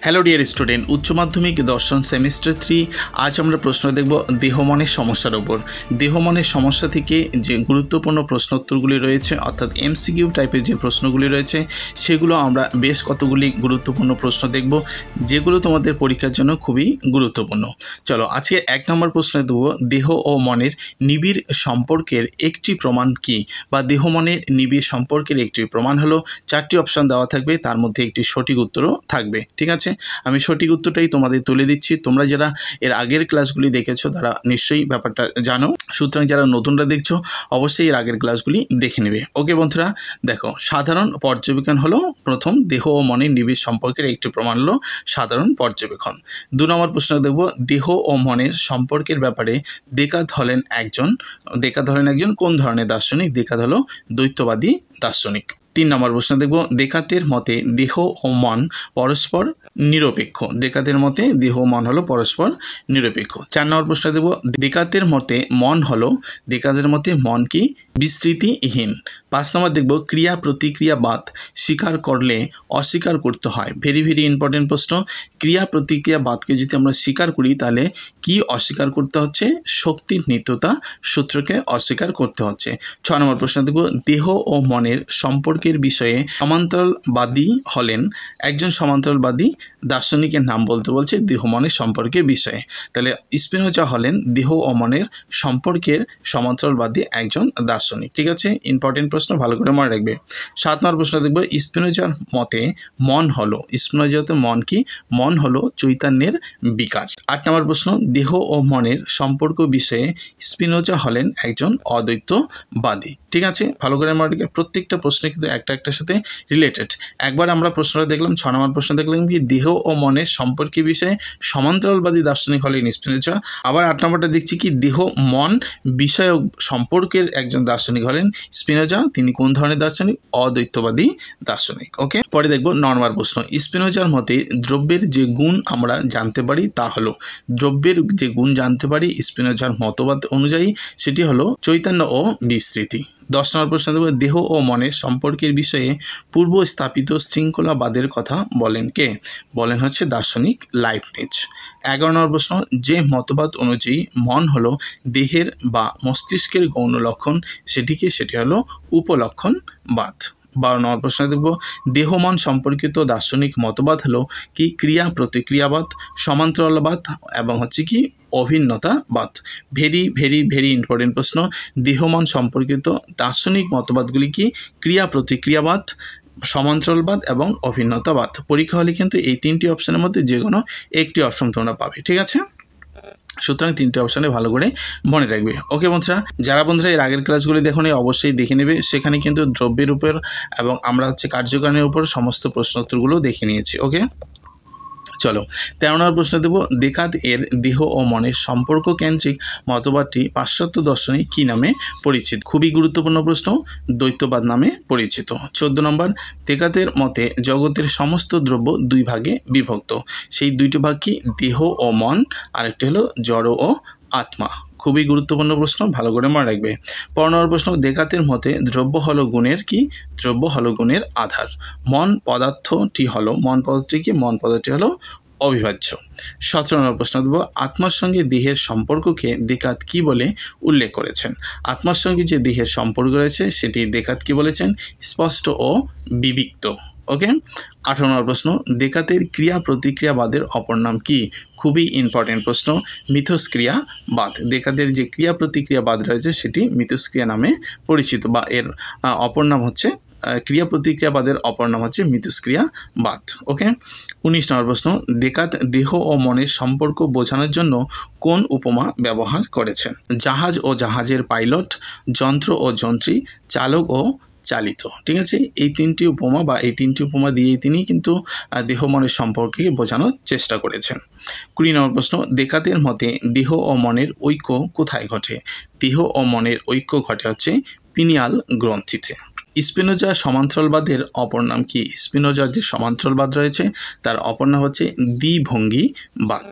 Hello dear student, উচ্চ মাধ্যমিক দর্শন সেমিস্টার 3। আজ আমরা প্রশ্ন দেখব দেহ মনের সমস্যার উপর। দেহ মনের সমস্যা থেকে যে গুরুত্বপূর্ণ প্রশ্নোত্তরগুলি রয়েছে, অর্থাৎ এমসিকিউ টাইপের যে প্রশ্নগুলি রয়েছে, সেগুলো আমরা বেশ কতগুলি গুরুত্বপূর্ণ প্রশ্ন দেখব, যেগুলো তোমাদের পরীক্ষার জন্য খুবই গুরুত্বপূর্ণ। চলো, আজকে 1 নম্বর প্রশ্ন দেব, দেহ ও মনের নিবিড় সম্পর্কের একটি প্রমাণ কি, বা দেহ মনের নিবিড় সম্পর্কের একটি প্রমাণ হলো। 4টি অপশান দেওয়া থাকবে, তার মধ্যে একটি সঠিক উত্তরও থাকবে। ঠিক আছে, আমি সঠিক উত্তরটাই তোমাদের তুলে দিচ্ছি। তোমরা যারা এর আগের ক্লাসগুলি দেখেছো তারা নিশ্চয়ই ব্যাপারটা জানো, সুতরাং যারা নতুনরা দেখছো অবশ্যই এর আগের ক্লাসগুলি দেখে নেবে। ওকে বন্ধুরা, দেখো, সাধারণ পর্যবেক্ষণ হলো প্রথম, দেহ ও মনের নিবিড় সম্পর্কের একটি প্রমাণ হলো সাধারণ পর্যবেক্ষণ। 2 নম্বর প্রশ্ন দেখব, দেহ ও মনের সম্পর্কের ব্যাপারে দেকার্ত হলেন একজন কোন ধরনের দার্শনিক? দেকার্ত হলো দ্বৈতবাদী দার্শনিক। 3 নম্বর প্রশ্ন দেখব, দেকার্তের মতে দেহ ও মন পরস্পর নিরপেক্ষ। দেকার্তের মতে দেহ ও মন হলো পরস্পর নিরপেক্ষ। 4 নম্বর প্রশ্ন দেখব, দেকার্তের মতে মন কি বিস্তৃতিহীন। 5 নম্বর দেখব, ক্রিয়া প্রতিক্রিয়াবাদ স্বীকার করলে অস্বীকার করতে হয়। ভেরি ভেরি ইম্পর্টেন্ট প্রশ্ন। ক্রিয়া প্রতিক্রিয়াবাদকে যদি আমরা স্বীকার করি তাহলে কি অস্বীকার করতে হচ্ছে? শক্তির নিত্যতা সূত্রকে অস্বীকার করতে হচ্ছে। 6 নম্বর প্রশ্ন দেখব, দেহ ও মনের সম্পর্কের বিষয়ে সমান্তরালবাদী হলেন একজন সমান্তরালবাদী দার্শনিকের নাম বলতে বলছে দেহ মনের সম্পর্কের বিষয়ে। তাহলে স্পিনোজা হলেন দেহ ও মনের সম্পর্কের সমান্তরালবাদী একজন দার্শনিক। ঠিক আছে, ইম্পর্টেন্ট প্রশ্ন, ভালো করে মনে রাখবে। 7 নম্বর প্রশ্ন দেখব, স্পিনোজার মতে মন হলো চৈতন্যের বিকাশ। 8 নম্বর প্রশ্ন, দেহ ও মনের সম্পর্ক বিষয়ে স্পিনোজা হলেন একজন অদ্বৈতবাদী। ঠিক আছে, ভালো করে মনে রাখবে। প্রত্যেকটা প্রশ্ন কিন্তু একটার সাথে রিলেটেড। একবার আমরা প্রশ্নটা দেখলাম, 6 নম্বর প্রশ্ন দেখলাম কি দেহ ও মনের সম্পর্কের বিষয়ে সমান্তরালবাদী দার্শনিক হলেন স্পিনোজা। আবার 8 নম্বরটা দেখছি কি দেহ মন বিষয়ক সম্পর্কের একজন দার্শনিক হলেন স্পিনোজা। তিনি কোন ধরনের দার্শনিক? অদ্বৈতবাদী দার্শনিক। ওকে, পরে দেখব 9 নম্বর প্রশ্ন, স্পিনোজার মতে দ্রব্যের যে গুণ আমরা জানতে পারি তা হলো। দ্রব্যের যে গুণ জানতে পারি স্পিনোজার মতবাদ অনুযায়ী সেটি হলো চৈতন্য ও বিস্তৃতি। 10 নম্বর প্রশ্ন দেব, দেহ ও মনের সম্পর্কের বিষয়ে পূর্ব স্থাপিত শৃঙ্খলাবাদের কথা বলেন কে? বলেন হচ্ছে দার্শনিক লাইবনিজ। 11 নম্বর প্রশ্ন, যে মতবাদ অনুযায়ী মন হলো দেহের বা মস্তিষ্কের গৌণ লক্ষণ সেটি হলো উপলক্ষণবাদ। 12 নম্বর প্রশ্ন দেখব, দেহ মন সম্পর্কিত দার্শনিক মতবাদ হলো কি ক্রিয়া প্রতিক্রিয়াবাদ, সমান্তরালবাদ এবং হচ্ছে কি অভিন্নতাবাদ। ভেরি ভেরি ভেরি ইম্পর্টেন্ট প্রশ্ন। দেহ মন সম্পর্কিত দার্শনিক মতবাদগুলি কি? ক্রিয়া প্রতিক্রিয়াবাদ, সমান্তরালবাদ এবং অভিন্নতাবাদ। পরীক্ষা হলে কিন্তু এই 3টি অপশনের মধ্যে যে কোনো একটি অপশন তোমরা পাবে। ঠিক আছে, সুতরাং 3টে অপশানে ভালো করে মনে রাখবে। ওকে বন্ধুরা, যারা বন্ধুরা এর আগের ক্লাসগুলি দেখো নি অবশ্যই দেখে নেবে। সেখানে কিন্তু দ্রব্যের উপর এবং আমরা হচ্ছে কার্যকারণের উপর সমস্ত প্রশ্নোত্তরগুলো দেখে নিয়েছি। ওকে, চলো 13 নম্বর প্রশ্ন দেব, দেকার্ত এর দেহ ও মনের সম্পর্ক কেন্দ্রিক মতবাদটি পাশ্চাত্য দর্শনে কি নামে পরিচিত? খুবই গুরুত্বপূর্ণ প্রশ্ন, দ্বৈতবাদ নামে পরিচিত। 14 নম্বর, দেকার্তের মতে জগতের সমস্ত দ্রব্য 2 ভাগে বিভক্ত। সেই 2টি ভাগ কি? দেহ ও মন, আরেকটি হলো জড় ও আত্মা। খুবই গুরুত্বপূর্ণ প্রশ্ন, ভালো করে মনে রাখবে। 15 নম্বর প্রশ্ন, দেকার্তের মতে দ্রব্য হলো গুণের কি? দ্রব্য হলো গুণের আধার। মন পদার্থটি হলো অবিভাজ্য। 17 নম্বর প্রশ্ন দেব, আত্মার সঙ্গে দেহের সম্পর্ককে দেকার্ত কি বলে উল্লেখ করেছেন? আত্মার সঙ্গে যে দেহের সম্পর্ক রয়েছে সেটি দেকার্ত কি বলেছেন? স্পষ্ট ও বিবিক্ত। ওকে, 18 নম্বর প্রশ্ন, দেকার্তের ক্রিয়া প্রতিক্রিয়াবাদের অপর নাম কি? খুবই ইম্পর্টেন্ট প্রশ্ন, মিথস্ক্রিয়াবাদ। দেকার্তের যে ক্রিয়া প্রতিক্রিয়াবাদ রয়েছে সেটি মিথস্ক্রিয়া নামে পরিচিত, বা এর অপর নাম হচ্ছে ক্রিয়া প্রতিক্রিয়াবাদের অপর নাম হচ্ছে মিথস্ক্রিয়াবাদ। ওকে, 19 নম্বর প্রশ্ন, দেকার্ত দেহ ও মনের সম্পর্ক বোঝানোর জন্য কোন উপমা ব্যবহার করেছেন? জাহাজ ও জাহাজের পাইলট, যন্ত্র ও যন্ত্রী, চালক ও চালিত। ঠিক আছে, এই 3টি উপমা দিয়েই তিনি কিন্তু দেহ মনের সম্পর্কে বোঝানোর চেষ্টা করেছেন। 20 নম্বর প্রশ্ন, দেকার্তের মতে দেহ ও মনের ঐক্য কোথায় ঘটে? দেহ ও মনের ঐক্য ঘটে হচ্ছে পিনিয়াল গ্রন্থিতে। স্পিনোজা সমান্তরালবাদের অপর নাম কি? স্পিনোজার যে সমান্তরালবাদ রয়েছে তার অপর নাম হচ্ছে দ্বিভঙ্গিবাদ।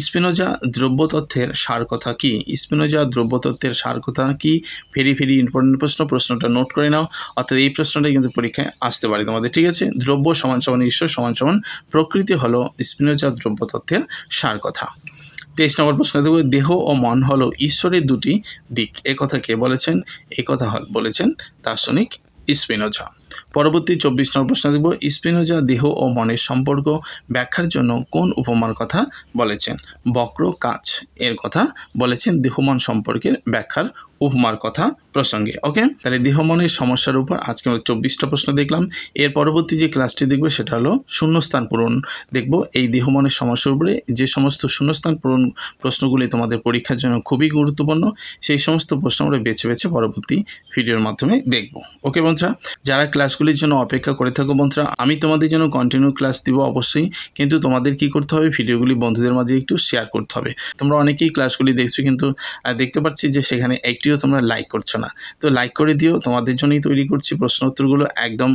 স্পিনোজা দ্রব্যতত্ত্বের সার কথা কি? স্পিনোজা দ্রব্যতত্ত্বের সার কথা কি? ভেরি ভেরি ইম্পর্টেন্ট প্রশ্ন, প্রশ্নটা নোট করে নাও। অর্থাৎ এই প্রশ্নটাই কিন্তু পরীক্ষায় আসতে পারে তোমাদের, ঠিক আছে? দ্রব্য সমান সমান ঈশ্বর সমান সমান প্রকৃতি হলো স্পিনোজা দ্রব্যতত্ত্বের সার কথা। 23 নম্বর প্রশ্ন দেখব, দেহ ও মন হলো ঈশ্বরের দুটি দিক, এ কথা কে বলেছেন? এ কথা বলেছেন দার্শনিক স্পিনোজা। পরবর্তী 24 নম্বর প্রশ্ন দেখব, স্পিনোজা দেহ ও মনের সম্পর্ক ব্যাখ্যার জন্য কোন উপমার কথা বলেছেন? বক্র কাচ এর কথা বলেছেন দেহ মন সম্পর্কের ব্যাখ্যার উপমার কথা প্রসঙ্গে। ওকে, তাহলে দেহ মনের সমস্যার উপর আজকে আমরা 24টা প্রশ্ন দেখলাম। এর পরবর্তী যে ক্লাসটি দেখব সেটা হলো শূন্যস্থান পূরণ দেখব। এই দেহ মনের সমস্যার উপরে যে সমস্ত শূন্যস্থান পূরণ প্রশ্নগুলি তোমাদের পরীক্ষার জন্য খুবই গুরুত্বপূর্ণ, সেই সমস্ত প্রশ্ন আমরা বেছে বেছে পরবর্তী ভিডিওর মাধ্যমে দেখব। ওকে বন্ধুরা, যারা ক্লাসগুলির জন্য অপেক্ষা করে থাকো বন্ধুরা, আমি তোমাদের জন্য কন্টিনিউ ক্লাস দিব অবশ্যই, কিন্তু তোমাদের কি করতে হবে? ভিডিওগুলি বন্ধুদের মাঝে একটু শেয়ার করতে হবে। তোমরা অনেকেই ক্লাসগুলি দেখছো, কিন্তু দেখতে পাচ্ছি যে সেখানে একটিও তোমরা লাইক করছো না। তো লাইক করে দিও, তোমাদের জন্যই তৈরি করছি প্রশ্ন উত্তরগুলো একদম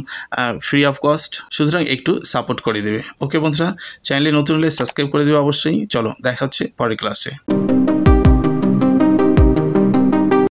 ফ্রি অফ কস্ট, সুতরাং একটু সাপোর্ট করে দেবে। ওকে বন্ধুরা, চ্যানেলে নতুন হলে সাবস্ক্রাইব করে দেবে অবশ্যই। চলো দেখা হচ্ছে পরের ক্লাসে।